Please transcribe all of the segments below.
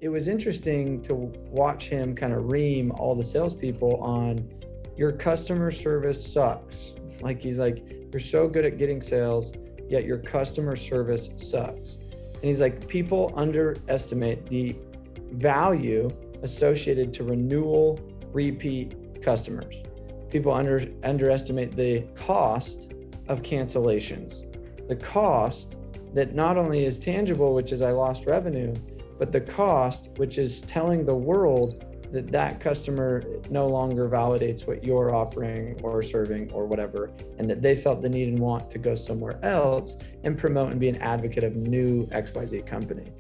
it was interesting to watch him kind of ream all the salespeople on your customer service sucks. Like, he's like, you're so good at getting sales, yet your customer service sucks. And he's like, people underestimate the value associated to renewal repeat customers. People underestimate the cost of cancellations. The cost that not only is tangible, which is I lost revenue, but the cost, which is telling the world that that customer no longer validates what you're offering or serving or whatever, and that they felt the need and want to go somewhere else and promote and be an advocate of new XYZ company.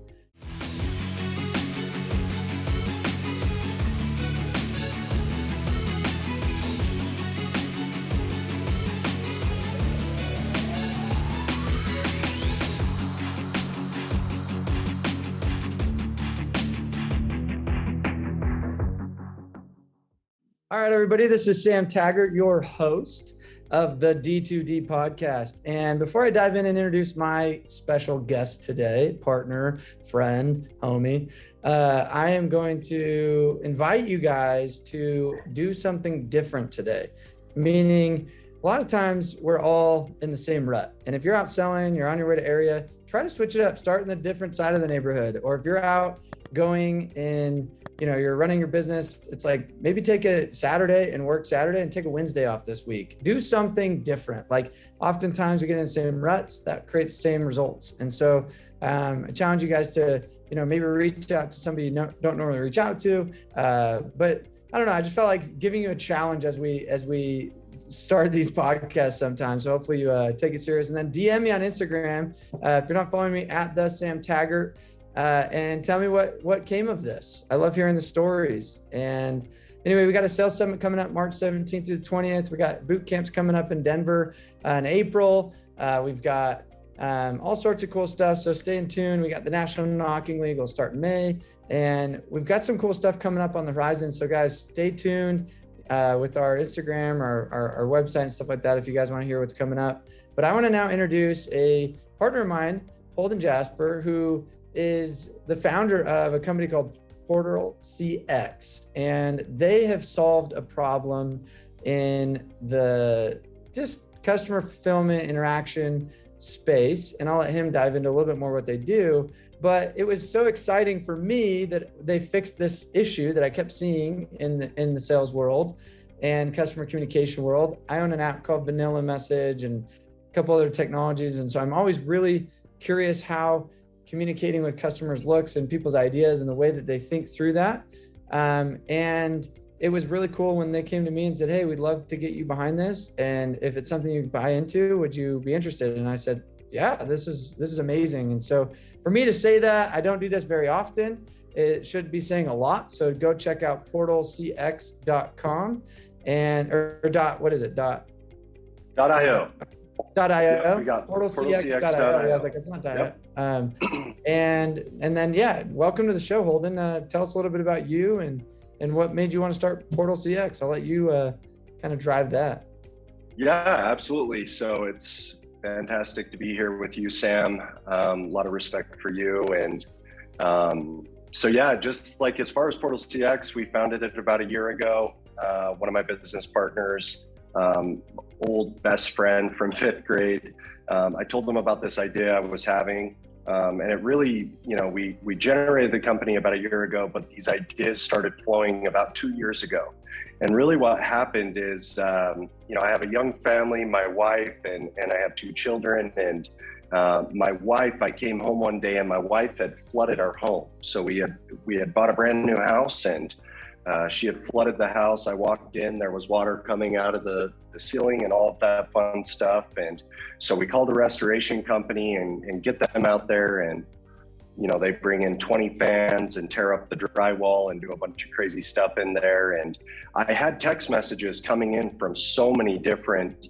All right, everybody, this is Sam Taggart, your host of the D2D podcast. And before I dive in and introduce my special guest today, partner, friend, homie, I am going to invite you guys to do something different today. Meaning, a lot of times we're all in the same rut. And if you're out selling, you're on your way to area, try to switch it up, start in a different side of the neighborhood. Or if you're out going in, you're running your business, it's like maybe take a Saturday and work Saturday and take a Wednesday off this week. Do something different. Like, oftentimes we get in the same ruts that creates the same results. And so I challenge you guys to, maybe reach out to somebody you don't normally reach out to. But I don't know, I just felt like giving you a challenge as we start these podcasts sometimes. So hopefully you take it serious, and then DM me on Instagram. If you're not following me, at the Sam Taggart. And tell me what came of this. I love hearing the stories. And anyway, we got a sales summit coming up March 17th through the 20th. We got boot camps coming up in Denver in April. We've got all sorts of cool stuff. So stay in tune. We got the National Knocking League will start in May, and we've got some cool stuff coming up on the horizon. So guys, stay tuned with our Instagram, our website and stuff like that if you guys want to hear what's coming up. But I want to now introduce a partner of mine, Holden Jasper, who is the founder of a company called PortalCX, and they have solved a problem in the just customer fulfillment interaction space. And I'll let him dive into a little bit more what they do. But it was so exciting for me that they fixed this issue that I kept seeing in the sales world and customer communication world. I own an app called Vanilla Message and a couple other technologies. And so I'm always really curious how communicating with customers looks and people's ideas and the way that they think through that. And it was really cool when they came to me and said, hey, we'd love to get you behind this. And if it's something you buy into, would you be interested? And I said, yeah, this is amazing. And so for me to say that, I don't do this very often. It should be saying a lot. So go check out PortalCX.com .io. .io. We got PortalCX.io. Yeah, like it's not .io. Yep. And then welcome to the show, Holden. Tell us a little bit about you and what made you want to start PortalCX. I'll let you kind of drive that. Yeah, absolutely. So it's fantastic to be here with you, Sam. A lot of respect for you. And so yeah, just like as far as PortalCX, we founded it about a year ago. One of my business partners, old best friend from 5th grade. I told them about this idea I was having, and it really, we generated the company about a year ago, but these ideas started flowing about 2 years ago. And really what happened is, I have a young family, my wife, and I have 2 children. And my wife, I came home one day and my wife had flooded our home. So we had bought a brand new house, and she had flooded the house. I walked in, there was water coming out of the ceiling and all of that fun stuff. And so we called the restoration company and get them out there, and they bring in 20 fans and tear up the drywall and do a bunch of crazy stuff in there. And I had text messages coming in from so many different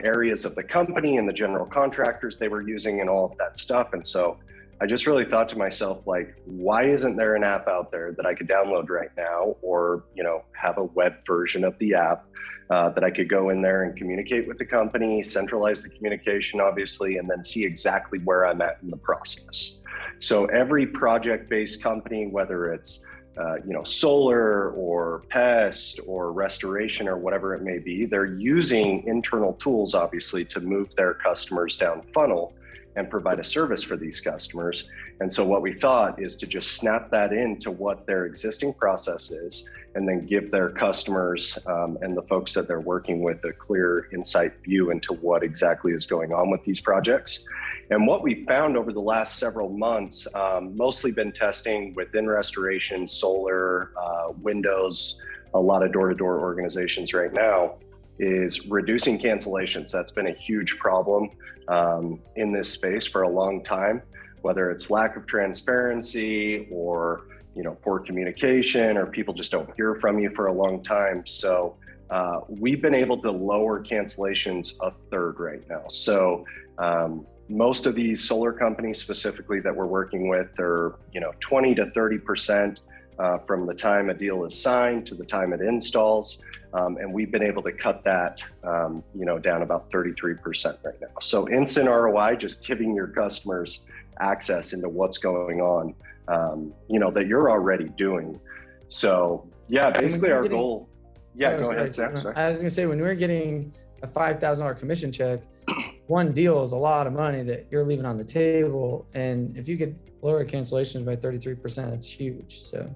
areas of the company and the general contractors they were using and all of that stuff. And so I just really thought to myself, like, why isn't there an app out there that I could download right now, or, have a web version of the app that I could go in there and communicate with the company, centralize the communication, obviously, and then see exactly where I'm at in the process. So every project-based company, whether it's solar or pest or restoration or whatever it may be, they're using internal tools, obviously, to move their customers down funnel and provide a service for these customers. And so what we thought is to just snap that into what their existing process is, and then give their customers and the folks that they're working with a clear insight view into what exactly is going on with these projects. And what we found over the last several months, mostly been testing within restoration, solar, windows, a lot of door-to-door organizations right now, is reducing cancellations. That's been a huge problem in this space for a long time, whether it's lack of transparency or poor communication, or people just don't hear from you for a long time. So we've been able to lower cancellations a third right now. So most of these solar companies specifically that we're working with are 20 to 30% from the time a deal is signed to the time it installs. And we've been able to cut that down about 33% right now. So instant ROI, just giving your customers access into what's going on, that you're already doing. So yeah, basically our goal. Yeah, go ahead, Sam. Sorry. I was gonna say, when we're getting a $5,000 commission check, one deal is a lot of money that you're leaving on the table. And if you could lower cancellations by 33%, that's huge. So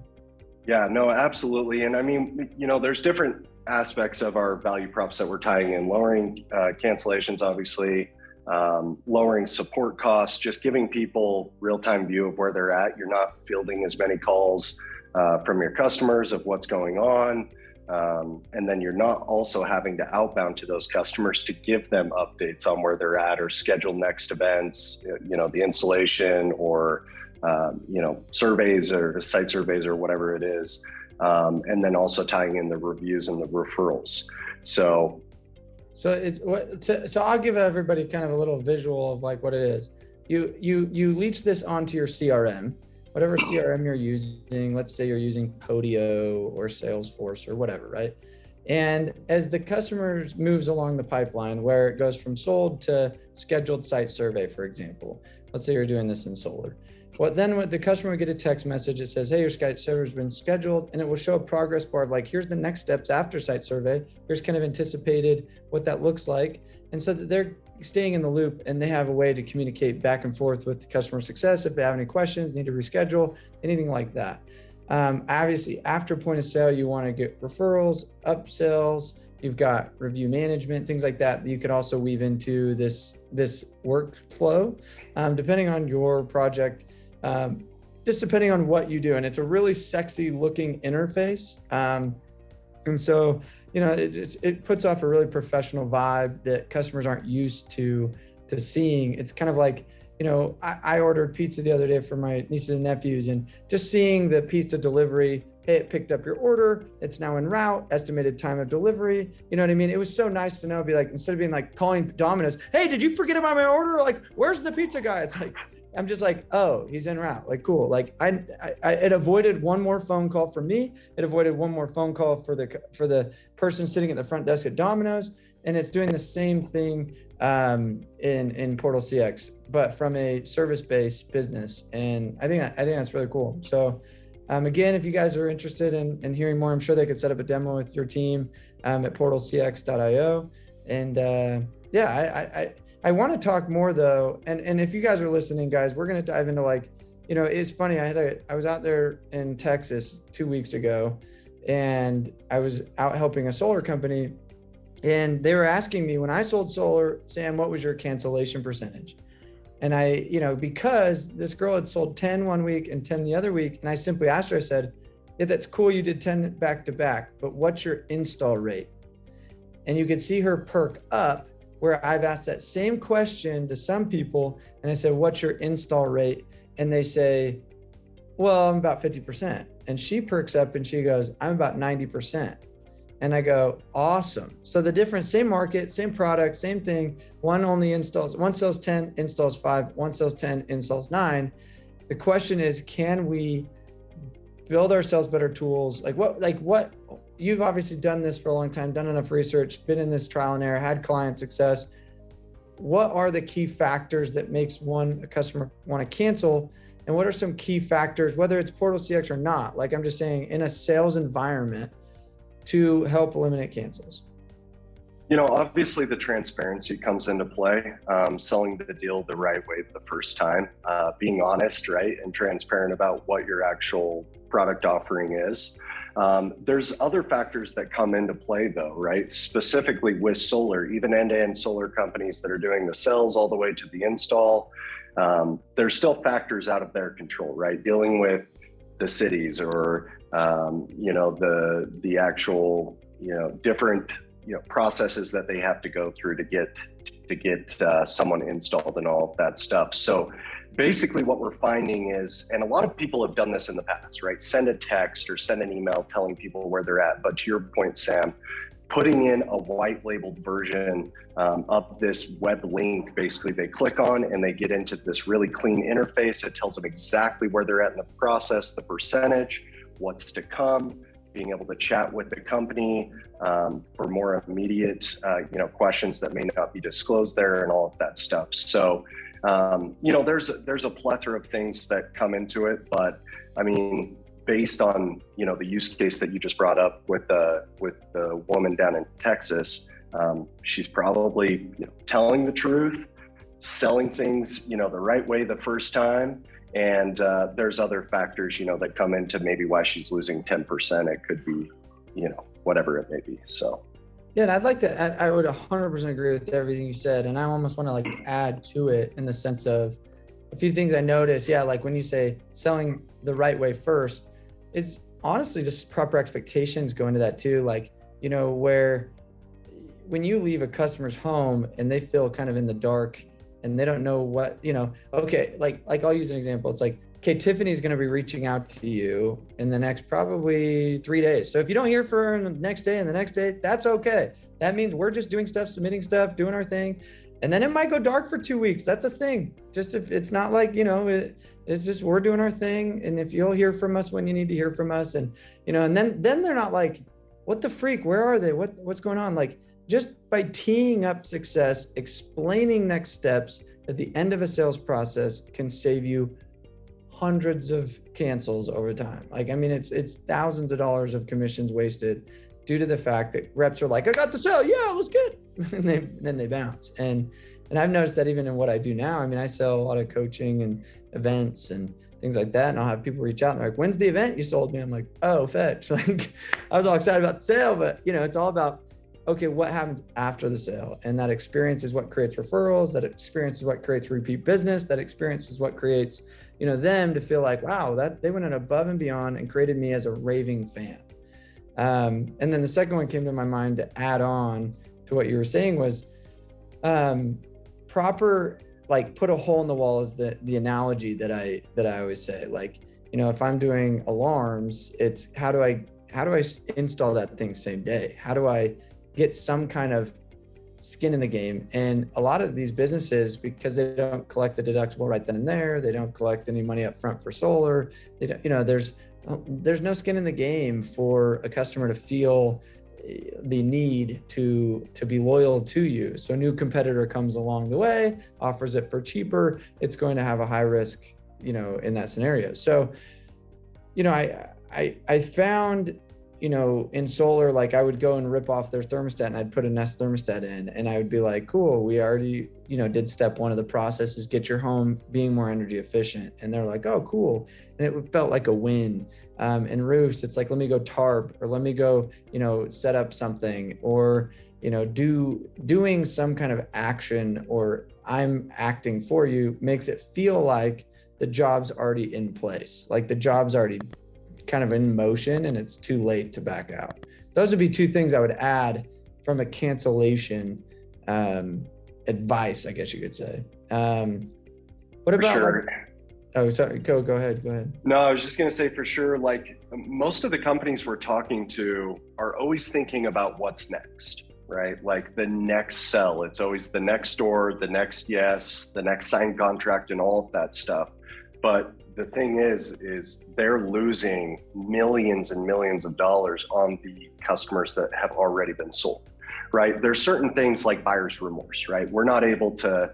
yeah, no, absolutely. And I mean, there's different aspects of our value props that we're tying in, lowering cancellations, obviously, lowering support costs, just giving people real-time view of where they're at. You're not fielding as many calls from your customers of what's going on. And then you're not also having to outbound to those customers to give them updates on where they're at or schedule next events, the installation or, surveys or site surveys or whatever it is. And then also tying in the reviews and the referrals. So I'll give everybody kind of a little visual of like what it is. You leech this onto your CRM, whatever CRM you're using. Let's say you're using Podio or Salesforce or whatever, right? And as the customer moves along the pipeline, where it goes from sold to scheduled site survey, for example, let's say you're doing this in solar. Then the customer would get a text message that says, hey, your site survey has been scheduled, and it will show a progress bar of like, here's the next steps after site survey. Here's kind of anticipated what that looks like. And so that they're staying in the loop, and they have a way to communicate back and forth with customer success if they have any questions, need to reschedule, anything like that. Obviously, after point of sale, you want to get referrals, upsells, you've got review management, things like that you could also weave into this workflow, depending on your project. Just depending on what you do. And it's a really sexy looking interface. And so, it puts off a really professional vibe that customers aren't used to seeing. It's kind of like, I ordered pizza the other day for my nieces and nephews, and just seeing the pizza delivery, hey, it picked up your order, it's now en route, estimated time of delivery. You know what I mean? It was so nice to know, be like, instead of being like calling Domino's, hey, did you forget about my order? Like, where's the pizza guy? It's like, I'm just like, oh, he's en route. Like, cool. Like it avoided one more phone call for me. It avoided one more phone call for the person sitting at the front desk at Domino's. And it's doing the same thing in PortalCX, but from a service-based business. And I think that's really cool. So again, if you guys are interested in hearing more, I'm sure they could set up a demo with your team at portalcx.io. And I want to talk more though, and if you guys are listening, guys, we're going to dive into it's funny. I was out there in Texas 2 weeks ago, and I was out helping a solar company, and they were asking me, when I sold solar, Sam, what was your cancellation percentage? And I, because this girl had sold 10 one week and 10 the other week, and I simply asked her, I said, yeah, that's cool, you did 10 back to back, but what's your install rate? And you could see her perk up, where I've asked that same question to some people, and I said, what's your install rate? And they say, well, I'm about 50%. And she perks up and she goes, I'm about 90%. And I go, awesome. So the difference, same market, same product, same thing. One sells 10, installs 5, one sells 10, installs 9. The question is, can we build ourselves better tools? Like what, you've obviously done this for a long time, done enough research, been in this trial and error, had client success. What are the key factors that makes a customer want to cancel? And what are some key factors, whether it's PortalCX or not, like I'm just saying in a sales environment, to help eliminate cancels? Obviously the transparency comes into play, selling the deal the right way the first time, being honest, right, and transparent about what your actual product offering is. There's other factors that come into play though, right? Specifically with solar, even end-to-end solar companies that are doing the sales all the way to the install, there's still factors out of their control, right? Dealing with the cities or, the actual, different processes that they have to go through to get someone installed and all of that stuff. So basically what we're finding is, and a lot of people have done this in the past, right? Send a text or send an email telling people where they're at. But to your point, Sam, putting in a white labeled version of this web link, basically they click on and they get into this really clean interface. It tells them exactly where they're at in the process, the percentage, what's to come, being able to chat with the company for more immediate, questions that may not be disclosed there and all of that stuff. So, there's a plethora of things that come into it, but I mean, based on, the use case that you just brought up with the woman down in Texas, she's probably telling the truth, selling things, the right way the first time. And there's other factors, that come into maybe why she's losing 10%. It could be, whatever it may be. So. Yeah, and I'd like to, I would 100% agree with everything you said. And I almost want to add to it in the sense of a few things I noticed. Yeah, like when you say selling the right way first, is honestly just proper expectations go into that too. Where when you leave a customer's home and they feel kind of in the dark and they don't know what, okay, like I'll use an example. It's like, okay, Tiffany's going to be reaching out to you in the next probably 3 days. So if you don't hear from her in the next day and the next day, that's okay. That means we're just doing stuff, submitting stuff, doing our thing. And then it might go dark for 2 weeks. That's a thing. Just if it's not like, it's just, we're doing our thing. And if you'll hear from us when you need to hear from us, and, and then they're not like, what the freak, where are they? What's going on? Just by teeing up success, explaining next steps at the end of a sales process can save you hundreds of cancels over time. It's thousands of dollars of commissions wasted due to the fact that reps are like, I got the sale, yeah, it was good. And then they bounce. And I've noticed that even in what I do now. I sell a lot of coaching and events and things like that. And I'll have people reach out and they're like, when's the event you sold me? I'm like, oh, fetch. I was all excited about the sale, but it's all about, okay, what happens after the sale? And that experience is what creates referrals. That experience is what creates repeat business. That experience is what creates, them to feel like, wow, that they went above and beyond and created me as a raving fan. And then the second one came to my mind to add on to what you were saying was proper, put a hole in the wall is the analogy that I always say. If I'm doing alarms, it's how do I install that thing same day? How do I get some kind of skin in the game? And a lot of these businesses, because they don't collect the deductible right then and there, they don't collect any money up front for solar, they don't, there's no skin in the game for a customer to feel the need to be loyal to you. So a new competitor comes along the way, offers it for cheaper, it's going to have a high risk, in that scenario. So, I found, in solar, I would go and rip off their thermostat and I'd put a Nest thermostat in, and I would be like, cool, we already, did step one of the processes, get your home being more energy efficient. And they're like, oh, cool. And it felt like a win. And roofs, it's like, let me go tarp, or let me go, set up something, or, doing some kind of action, or I'm acting for you, makes it feel like the job's already in place. Like the job's already kind of in motion and it's too late to back out. Those would be two things I would add from a cancellation advice, I guess you could say. What about? Sure. Oh, sorry. Go ahead. No, I was just going to say for sure, most of the companies we're talking to are always thinking about what's next, right? Like the next sell. It's always the next door, the next yes, the next signed contract and all of that stuff. But the thing is they're losing millions and millions of dollars on the customers that have already been sold, right? There's certain things like buyer's remorse, right? We're not able to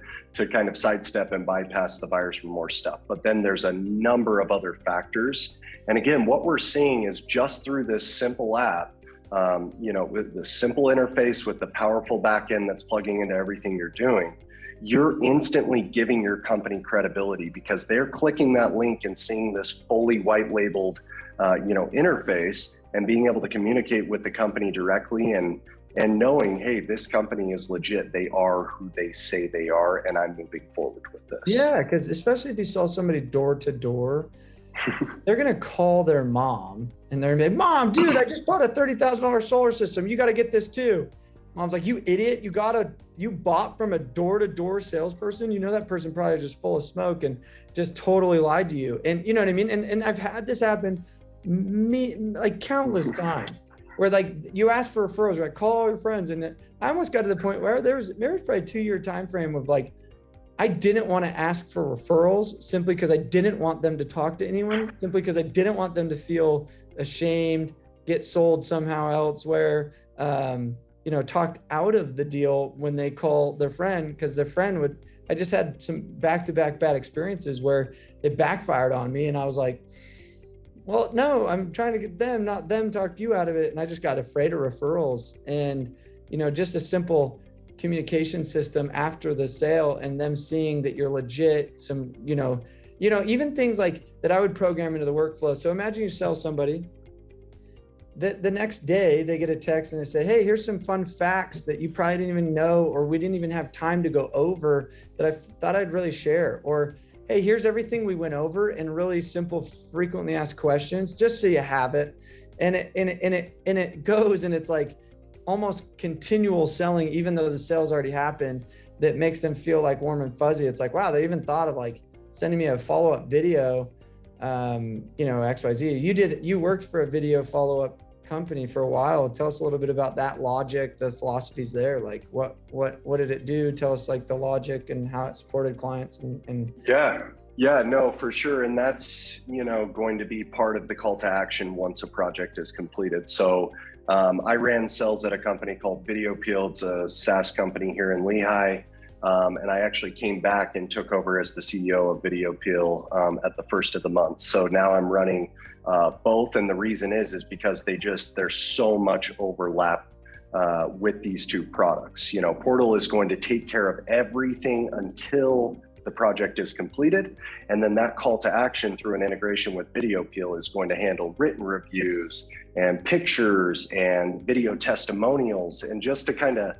kind of sidestep and bypass the buyer's remorse stuff. But then there's a number of other factors. And again, what we're seeing is just through this simple app, with the simple interface with the powerful backend that's plugging into everything you're doing, you're instantly giving your company credibility because they're clicking that link and seeing this fully white labeled, interface and being able to communicate with the company directly and knowing, hey, this company is legit. They are who they say they are, and I'm moving forward with this. Yeah, because especially if you saw somebody door to door, they're gonna call their mom and they're gonna be, Mom, dude, I just bought a $30,000 solar system. You got to get this too. Mom's like, you idiot! You bought from a door to door salesperson. You know that person probably just full of smoke and just totally lied to you. And you know what I mean. And I've had this happen like countless times. Where like you ask for referrals, right? Call all your friends. And I almost got to the point where there was probably a 2-year time frame of like, I didn't want to ask for referrals simply because I didn't want them to talk to anyone, simply because I didn't want them to feel ashamed, get sold somehow elsewhere, talked out of the deal when they call their friend, because their friend I just had some back-to-back bad experiences where it backfired on me. And I was like, well, no, I'm trying to get them, not them, talk you out of it. And I just got afraid of referrals. And, just a simple communication system after the sale and them seeing that you're legit, some, even things like that I would program into the workflow. So imagine you sell somebody that the next day they get a text and they say, hey, here's some fun facts that you probably didn't even know, or we didn't even have time to go over that I thought I'd really share. Or, hey, here's everything we went over in really simple, frequently asked questions, just so you have it. And it goes, and it's like almost continual selling, even though the sales already happened, that makes them feel like warm and fuzzy. It's like, wow, they even thought of like sending me a follow-up video, XYZ. You worked for a video follow-up company for a while. Tell us a little bit about that logic, the philosophies there. Like what did it do? Tell us like the logic and how it supported clients and Yeah, no, for sure. And that's, going to be part of the call to action once a project is completed. So I ran sales at a company called Video Peel. It's a SaaS company here in Lehigh. And I actually came back and took over as the CEO of Video Peel at the first of the month. So now I'm running both. And the reason is because there's so much overlap with these two products. Portal is going to take care of everything until the project is completed. And then that call to action through an integration with Video Peel is going to handle written reviews and pictures and video testimonials. And just to kind of,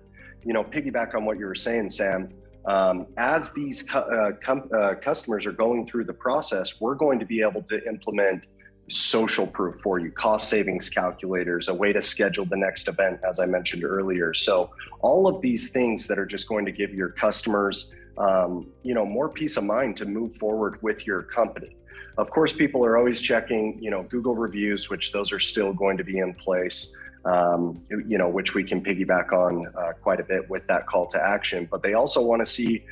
piggyback on what you were saying, Sam, as these customers are going through the process, we're going to be able to implement social proof for you, cost savings calculators, a way to schedule the next event, as I mentioned earlier. So all of these things that are just going to give your customers more peace of mind to move forward with your company. Of course, people are always checking, Google reviews, which those are still going to be in place, which we can piggyback on quite a bit with that call to action. But they also want to see,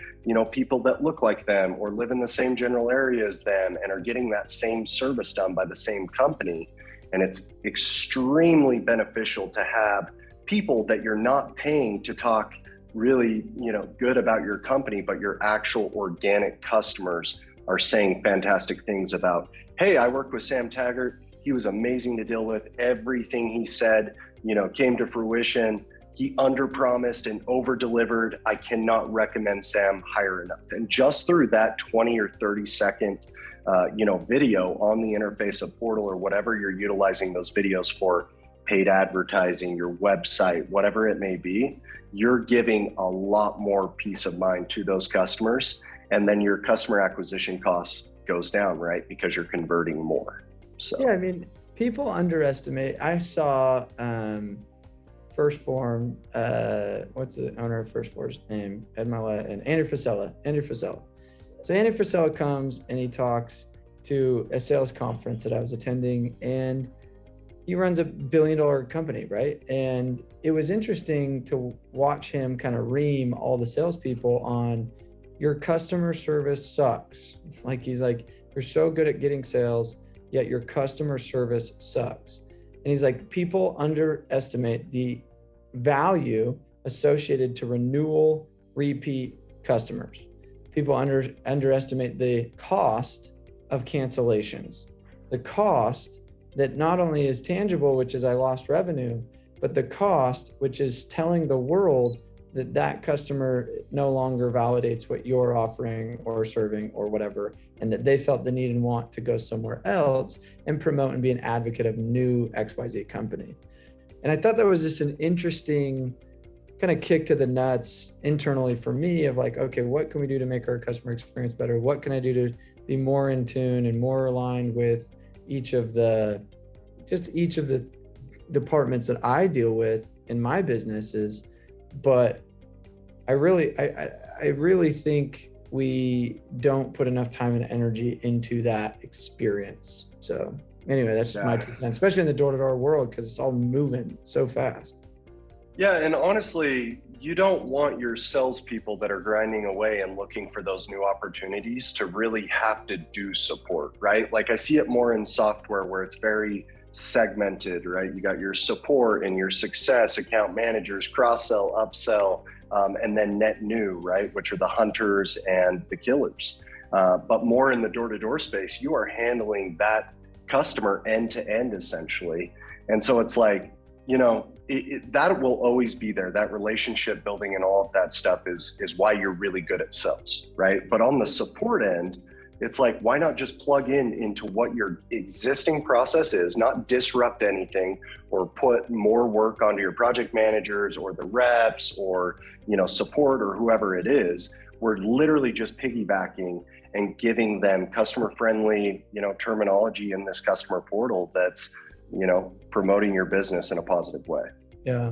people that look like them or live in the same general area as them and are getting that same service done by the same company. And it's extremely beneficial to have people that you're not paying to talk really, good about your company, but your actual organic customers are saying fantastic things about, hey, I worked with Sam Taggart. He was amazing to deal with. Everything he said, came to fruition. He underpromised and over-delivered. I cannot recommend Sam higher enough. And just through that 20 or 30 second, video on the interface of Portal or whatever you're utilizing those videos for, paid advertising, your website, whatever it may be, you're giving a lot more peace of mind to those customers. And then your customer acquisition costs goes down, right? Because you're converting more. So yeah, I mean, people underestimate. I saw First Form, what's the owner of First Form's name? And Andrew Frisella. So Andrew Frisella comes and he talks to a sales conference that I was attending, and he runs $1 billion company, right? And it was interesting to watch him kind of ream all the salespeople on your customer service sucks. Like he's like, you're so good at getting sales, yet your customer service sucks. And he's like, people underestimate the value associated to renewal repeat customers. People underestimate the cost of cancellations, the cost that not only is tangible, which is I lost revenue, but the cost, which is telling the world that that customer no longer validates what you're offering or serving or whatever, and that they felt the need and want to go somewhere else and promote and be an advocate of new XYZ company. And I thought that was just an interesting kind of kick to the nuts internally for me of like, okay, what can we do to make our customer experience better? What can I do to be more in tune and more aligned with each of the departments that I deal with in my businesses? But I really think we don't put enough time and energy into that experience. So anyway, that's just my 2 cents, especially in the door-to-door world, because it's all moving so fast. Yeah, and honestly, you don't want your salespeople that are grinding away and looking for those new opportunities to really have to do support, right? Like I see it more in software where it's very segmented, right? You got your support and your success, account managers, cross-sell, upsell, and then net new, right? Which are the hunters and the killers. But more in the door-to-door space, you are handling that customer end to end essentially. And so it's like, you know, that will always be there. That relationship building and all of that stuff is why you're really good at sales, right? But on the support end, it's like, why not just plug into what your existing process is, not disrupt anything or put more work onto your project managers or the reps or, you know, support or whoever it is. We're literally just piggybacking and giving them customer friendly, you know, terminology in this customer portal that's, you know, promoting your business in a positive way. Yeah.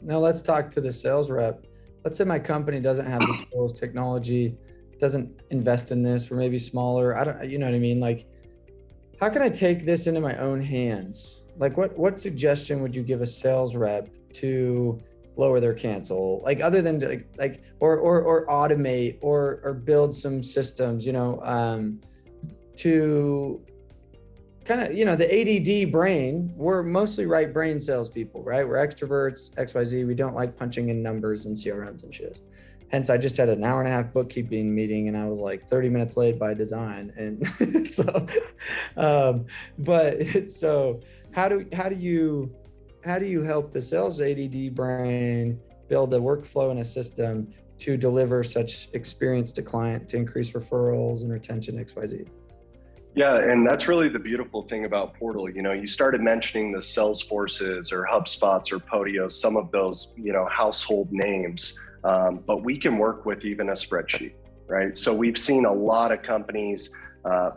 Now let's talk to the sales rep. Let's say my company doesn't have the tools, technology, doesn't invest in this, or maybe smaller. You know what I mean? Like, how can I take this into my own hands? Like what suggestion would you give a sales rep to lower their cancel? Like other than or automate or build some systems, you know, to kind of, you know, the ADD brain, we're mostly right brain salespeople, right? We're extroverts, XYZ. We don't like punching in numbers and CRMs and shit. Hence, I just had an 1.5-hour bookkeeping meeting and I was like 30 minutes late by design. And so, so how do you help the sales ADD brain build a workflow and a system to deliver such experience to client to increase referrals and retention, XYZ? Yeah, and that's really the beautiful thing about Portal. You know, you started mentioning the Salesforces or HubSpots or Polos, some of those, you know, household names, but we can work with even a spreadsheet, right? So we've seen a lot of companies,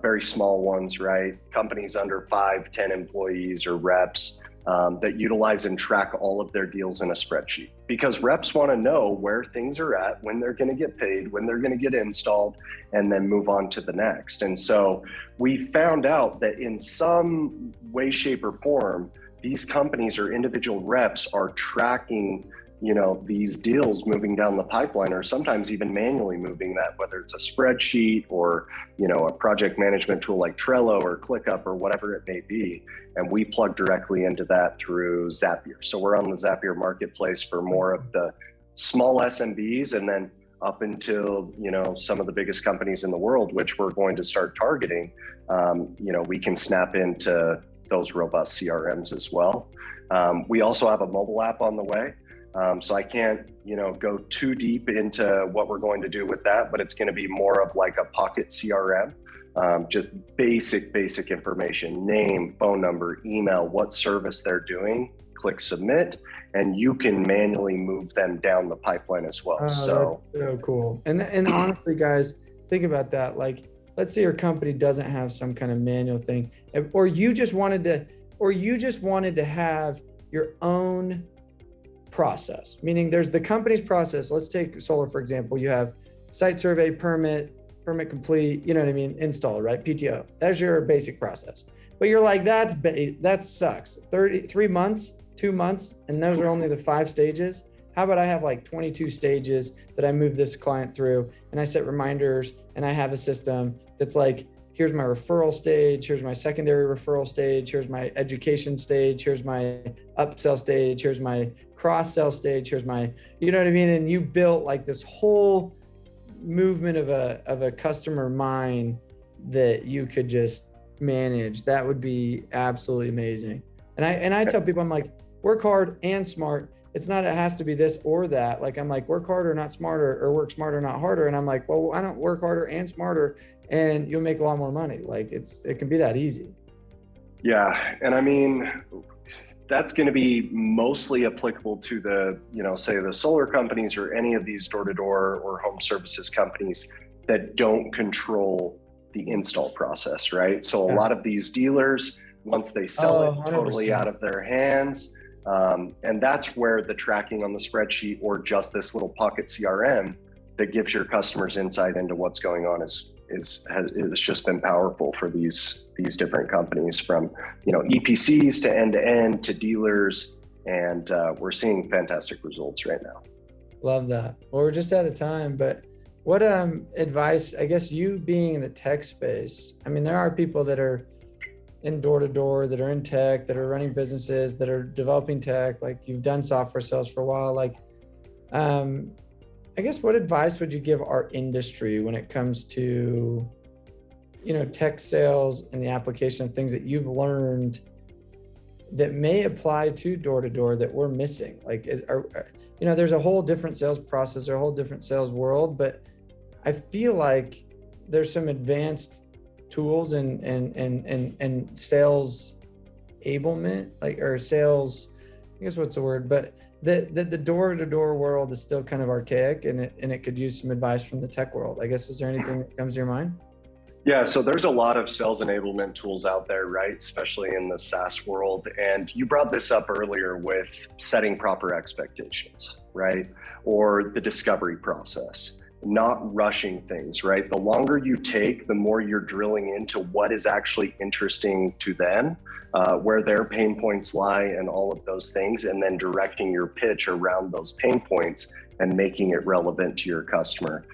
very small ones, right? Companies under 5-10 employees or reps that utilize and track all of their deals in a spreadsheet, because reps want to know where things are at, when they're going to get paid, when they're going to get installed, and then move on to the next. And so we found out that in some way, shape, or form, these companies or individual reps are tracking, you know, these deals moving down the pipeline, or sometimes even manually moving that, whether it's a spreadsheet or, you know, a project management tool like Trello or ClickUp or whatever it may be. And we plug directly into that through Zapier. So we're on the Zapier marketplace for more of the small SMBs, and then up until, you know, some of the biggest companies in the world, which we're going to start targeting, you know, we can snap into those robust CRMs as well. We also have a mobile app on the way. So I can't, you know, go too deep into what we're going to do with that, but it's going to be more of like a pocket CRM, just basic information, name, phone number, email, what service they're doing, click submit, and you can manually move them down the pipeline as well. So cool. And honestly, guys, think about that. Like, let's say your company doesn't have some kind of manual thing, or you just wanted to have your own process, meaning there's the company's process. Let's take solar, for example. You have site survey, permit complete, you know what I mean, install, right? PTO. That's your basic process. But you're like, that sucks. 3 months, 2 months, and those are only the 5 stages. How about I have like 22 stages that I move this client through, and I set reminders, and I have a system that's like here's my referral stage, here's my secondary referral stage, here's my education stage, here's my upsell stage, here's my cross-sell stage, here's my, you know what I mean? And you built like this whole movement of a customer mind that you could just manage. That would be absolutely amazing. And I tell people, I'm like, work hard and smart. It's not, it has to be this or that. Like, I'm like, work harder, not smarter, or work smarter, not harder. And I'm like, well, why don't work harder and smarter and you'll make a lot more money? Like it can be that easy. Yeah. And I mean, that's going to be mostly applicable to the, you know, say the solar companies or any of these door-to-door or home services companies that don't control the install process, right? So a lot of these dealers, once they sell it, 100%. totally out of their hands. And that's where the tracking on the spreadsheet or just this little pocket CRM that gives your customers insight into what's going on has just been powerful for these different companies, from, you know, EPCs to end to dealers. And we're seeing fantastic results right now. Love that. Well, we're just out of time, but what advice, I guess, you being in the tech space, I mean, there are people that are in door-to-door, that are in tech, that are running businesses, that are developing tech, like you've done software sales for a while. Like, I guess, what advice would you give our industry when it comes to, you know, tech sales and the application of things that you've learned that may apply to door-to-door that we're missing? Like, you know, there's a whole different sales process or a whole different sales world, but I feel like there's some advanced tools and sales enablement, like, or sales, I guess, what's the word, but the door-to-door world is still kind of archaic, and it could use some advice from the tech world. I guess, is there anything that comes to your mind? Yeah, so there's a lot of sales enablement tools out there, right? Especially in the SaaS world. And you brought this up earlier with setting proper expectations, right? Or the discovery process, not rushing things, right? The longer you take, the more you're drilling into what is actually interesting to them, where their pain points lie and all of those things, and then directing your pitch around those pain points and making it relevant to your customer.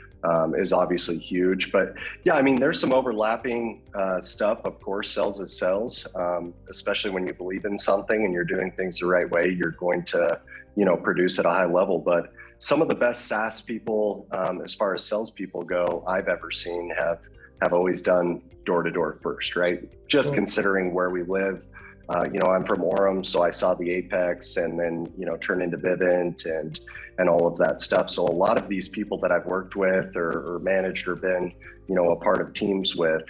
Is obviously huge. But yeah, I mean, there's some overlapping stuff. Of course, sales is sales, especially when you believe in something and you're doing things the right way, you're going to, you know, produce at a high level. But some of the best SaaS people, as far as salespeople go, I've ever seen have always done door-to-door first, right? Just considering where we live. You know, I'm from Orem, so I saw the Apex and then, you know, turn into Vivint and all of that stuff. So a lot of these people that I've worked with or managed or been, you know, a part of teams with,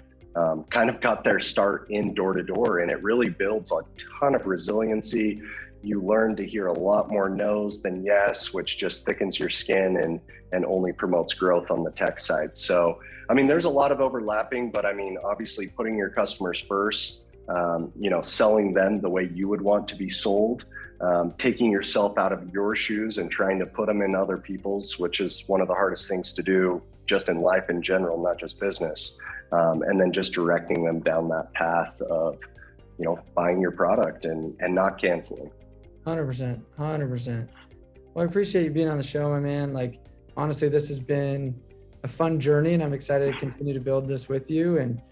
kind of got their start in door-to-door, and it really builds a ton of resiliency. You learn to hear a lot more no's than yes, which just thickens your skin and only promotes growth on the tech side. So, I mean, there's a lot of overlapping, but I mean, obviously putting your customers first, you know, selling them the way you would want to be sold, taking yourself out of your shoes and trying to put them in other people's, which is one of the hardest things to do just in life in general, not just business. And then just directing them down that path of, you know, buying your product and not canceling. 100%. Well, I appreciate you being on the show, my man. Like, honestly, this has been a fun journey, and I'm excited to continue to build this with you. And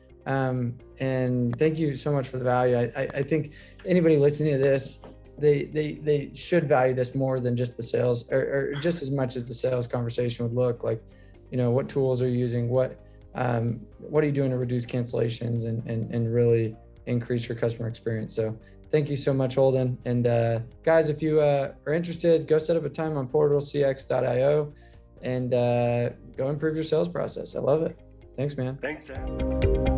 thank you so much for the value. I think anybody listening to this, they should value this more than just the sales, or just as much as the sales conversation would look like. You know, what tools are you using? What are you doing to reduce cancellations and really increase your customer experience? So thank you so much, Holden. And guys, if you are interested, go set up a time on PortalCX.io and go improve your sales process. I love it. Thanks, man. Thanks, Sam.